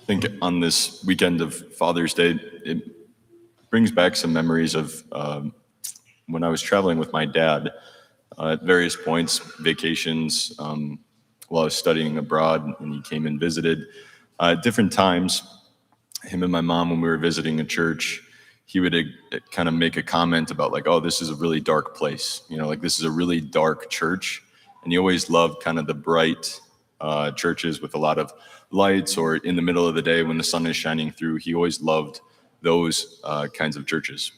I think on this weekend of Father's Day, it brings back some memories of when I was traveling with my dad at various points, vacations, while I was studying abroad, and he came and visited. At different times, him and my mom, when we were visiting a church, he would kind of make a comment about like, oh, this is a really dark place. Like this is a really dark church. And he always loved kind of the bright churches with a lot of lights, or in the middle of the day when the sun is shining through. He always loved those kinds of churches.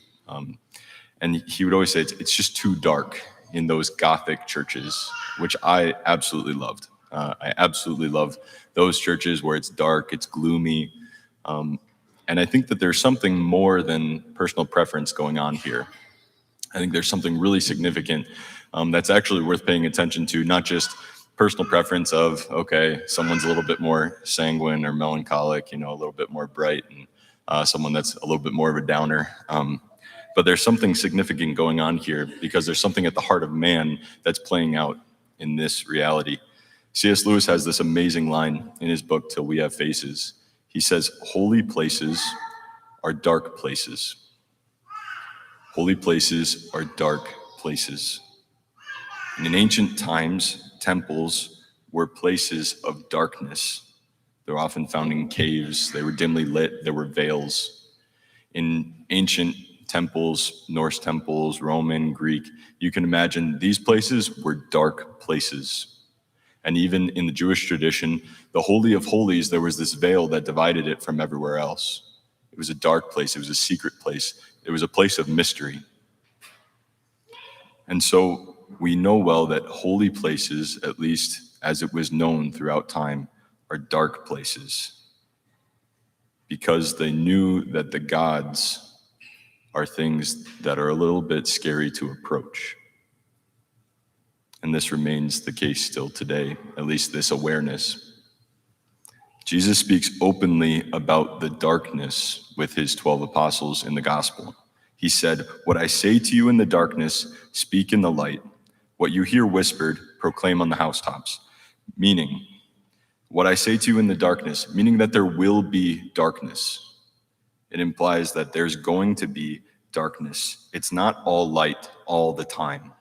And he would always say, it's just too dark in those Gothic churches, which I absolutely loved. I absolutely love those churches where it's dark, it's gloomy. And I think that there's something more than personal preference going on here. I think there's something really significant that's actually worth paying attention to, not just personal preference of, okay, someone's a little bit more sanguine or melancholic, a little bit more bright, and someone that's a little bit more of a downer. But there's something significant going on here because there's something at the heart of man that's playing out in this reality. C.S. Lewis has this amazing line in his book, Till We Have Faces. He says, holy places are dark places. Holy places are dark places. And in ancient times, temples were places of darkness. They were often found in caves. They were dimly lit. There were veils. In ancient temples, Norse temples, Roman, Greek, you can imagine these places were dark places. And even in the Jewish tradition, the Holy of Holies, there was this veil that divided it from everywhere else. It was a dark place. It was a secret place. It was a place of mystery. And so we know well that holy places, at least as it was known throughout time, are dark places because they knew that the gods are things that are a little bit scary to approach. And this remains the case still today, at least this awareness. Jesus speaks openly about the darkness with his 12 apostles in the gospel. He said, what I say to you in the darkness, speak in the light. What you hear whispered, proclaim on the housetops. Meaning, what I say to you in the darkness, meaning that there will be darkness. It implies that there's going to be darkness. It's not all light all the time.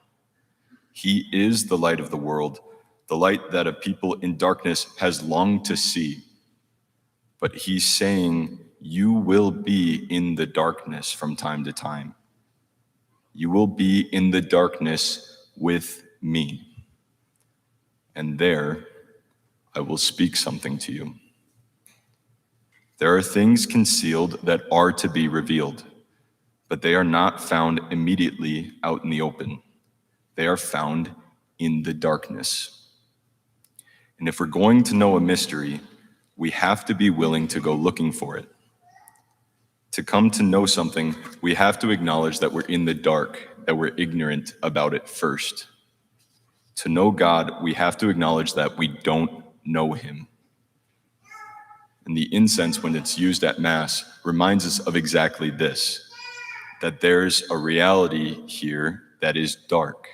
He is the light of the world, the light that a people in darkness has longed to see. But he's saying, you will be in the darkness from time to time. You will be in the darkness with me. And there, I will speak something to you. There are things concealed that are to be revealed, but they are not found immediately out in the open. They are found in the darkness. And if we're going to know a mystery, we have to be willing to go looking for it. To come to know something, we have to acknowledge that we're in the dark, that we're ignorant about it first. To know God, we have to acknowledge that we don't know him. And the incense, when it's used at Mass, reminds us of exactly this, that there's a reality here that is dark.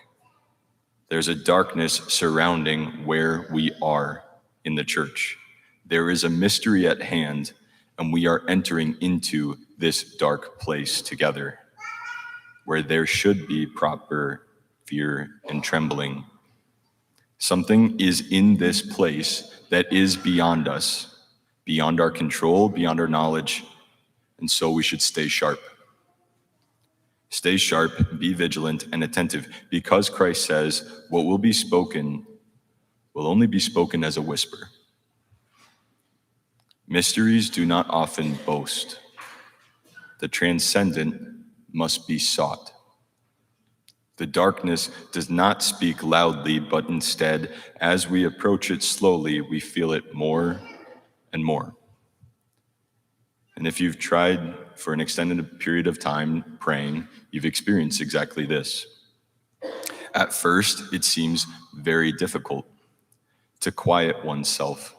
There's a darkness surrounding where we are in the church. There is a mystery at hand, and we are entering into this dark place together, where there should be proper fear and trembling. Something is in this place that is beyond us, beyond our control, beyond our knowledge, and so we should stay sharp. Stay sharp, be vigilant, and attentive, because Christ says what will be spoken will only be spoken as a whisper. Mysteries do not often boast. The transcendent must be sought. The darkness does not speak loudly, but instead, as we approach it slowly, we feel it more and more. And if you've tried for an extended period of time praying, you've experienced exactly this. At first, it seems very difficult to quiet oneself,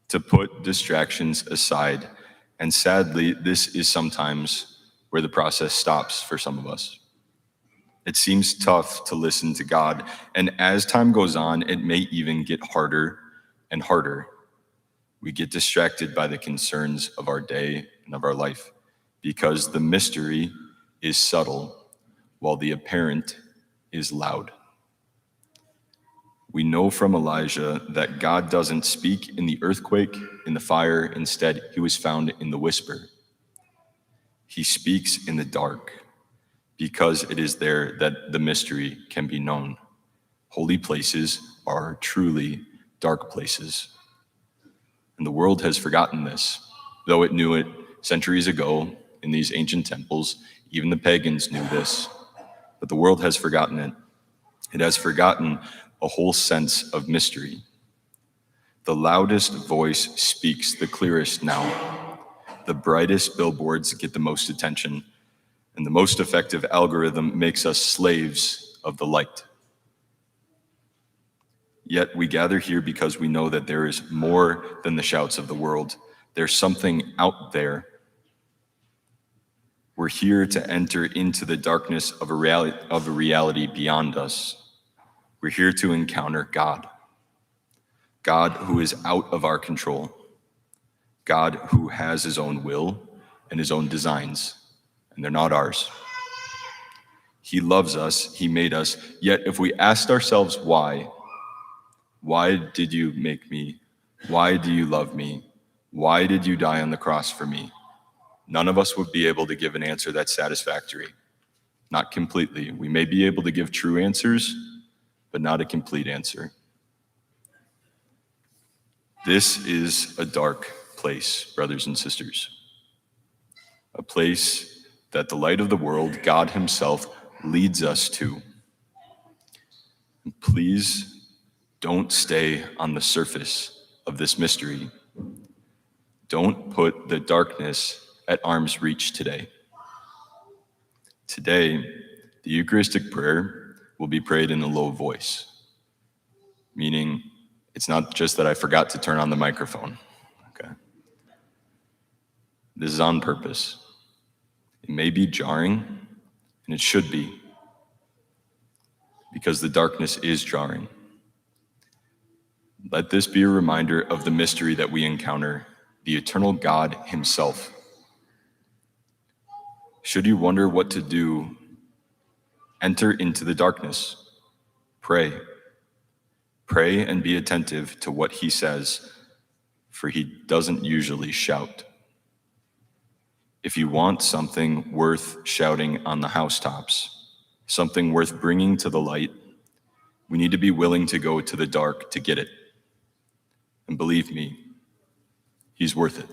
to put distractions aside. And sadly, this is sometimes where the process stops for some of us. It seems tough to listen to God, and as time goes on, it may even get harder and harder. We get distracted by the concerns of our day and of our life because the mystery is subtle while the apparent is loud. We know from Elijah that God doesn't speak in the earthquake, in the fire. Instead, he was found in the whisper. He speaks in the dark because it is there that the mystery can be known. Holy places are truly dark places. And the world has forgotten this. Though it knew it centuries ago in these ancient temples, even the pagans knew this. But the world has forgotten it. It has forgotten a whole sense of mystery. The loudest voice speaks the clearest now. The brightest billboards get the most attention, and the most effective algorithm makes us slaves of the light. Yet we gather here because we know that there is more than the shouts of the world. There's something out there. We're here to enter into the darkness of a reality beyond us. We're here to encounter God. God who is out of our control. God who has his own will and his own designs, and they're not ours. He loves us, he made us, yet if we asked ourselves why did you make me? Why do you love me? Why did you die on the cross for me? None of us would be able to give an answer that's satisfactory. Not completely. We may be able to give true answers, but not a complete answer. This is a dark place, brothers and sisters. A place that the light of the world, God himself, leads us to. Please don't stay on the surface of this mystery. Don't put the darkness at arm's reach today. Today, the Eucharistic prayer will be prayed in a low voice, meaning it's not just that I forgot to turn on the microphone. Okay. This is on purpose. It may be jarring, and it should be, because the darkness is jarring. Let this be a reminder of the mystery that we encounter, the eternal God himself. Should you wonder what to do, enter into the darkness. Pray. Pray and be attentive to what he says, for he doesn't usually shout. If you want something worth shouting on the housetops, something worth bringing to the light, we need to be willing to go to the dark to get it. And believe me, he's worth it.